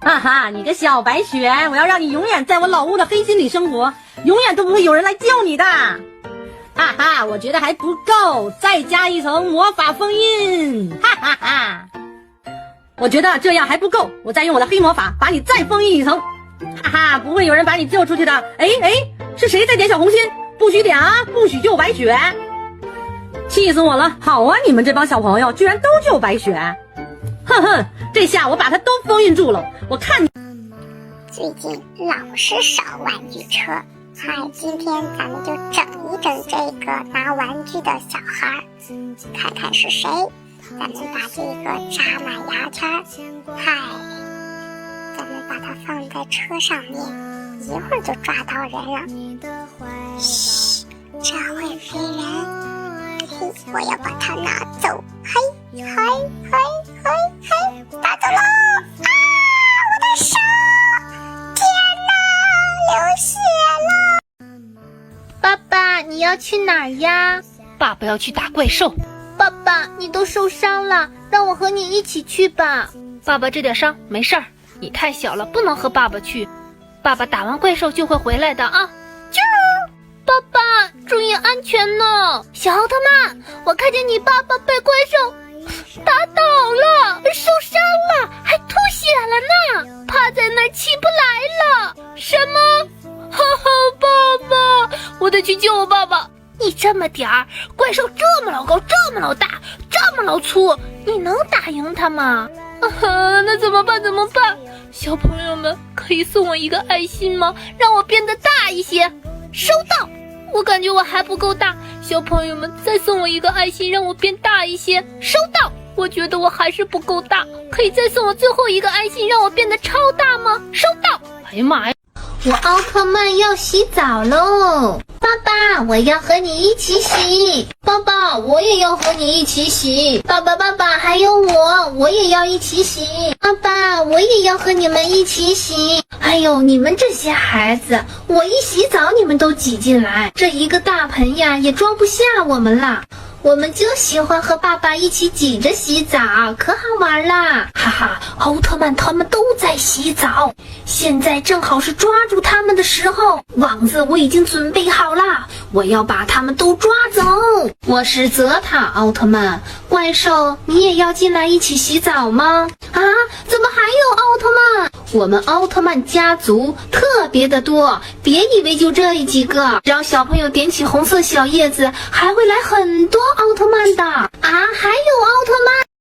哈哈，你个小白雪，我要让你永远在我老屋的黑心里生活，永远都不会有人来救你的。哈哈，我觉得还不够，再加一层魔法封印。哈哈哈，我觉得这样还不够，我再用我的黑魔法把你再封印一层。哈哈，不会有人把你救出去的。哎，是谁在点小红心？不许点啊，不许救白雪。气死我了！好啊，你们这帮小朋友居然都救白雪。哼哼，这下我把它都封印住了。我看你最近老是少玩具车，嗨，今天咱们就整一整这个拿玩具的小孩，看看是谁。咱们把这个扎满牙签，嗨，咱们把它放在车上面，一会儿就抓到人了。嘘，这会飞人，嘿，我要把它拿走，嘿，拿走了！啊，我的手！天哪，流血了！爸爸，你要去哪儿呀？爸爸要去打怪兽。爸爸，你都受伤了，让我和你一起去吧。爸爸这点伤没事儿，你太小了，不能和爸爸去。爸爸打完怪兽就会回来的啊。啾！爸爸，注意安全呢。小奥特曼，我看见你爸爸被怪兽打倒了，受伤了，还吐血了呢，趴在那儿起不来了。什么？哈哈，爸爸，我得去救我爸爸。你这么点儿，怪兽这么老高，这么老大，这么老粗，你能打赢他吗？那怎么办？小朋友们，可以送我一个爱心吗？让我变得大一些。收到。我感觉我还不够大，小朋友们再送我一个爱心，让我变大一些。收到。我觉得我还是不够大，可以再送我最后一个爱心，让我变得超大吗？收到。哎呀妈呀！我奥特曼要洗澡喽！爸爸，我要和你一起洗。爸爸，我也要和你一起洗。爸爸，还有我也要一起洗。爸爸，我也要和你们一起洗。哎呦，你们这些孩子，我一洗澡你们都挤进来，这一个大盆呀也装不下我们了。我们就喜欢和爸爸一起挤着洗澡，可好玩啦！哈哈，奥特曼他们都在洗澡，现在正好是抓住他们的时候。网子我已经准备好啦，我要把他们都抓走。我是泽塔奥特曼，怪兽，你也要进来一起洗澡吗？啊，怎么还有奥特曼？我们奥特曼家族特别的多，别以为就这几个，只要小朋友点起红色小叶子，还会来很多奥特曼的啊！还有奥特曼。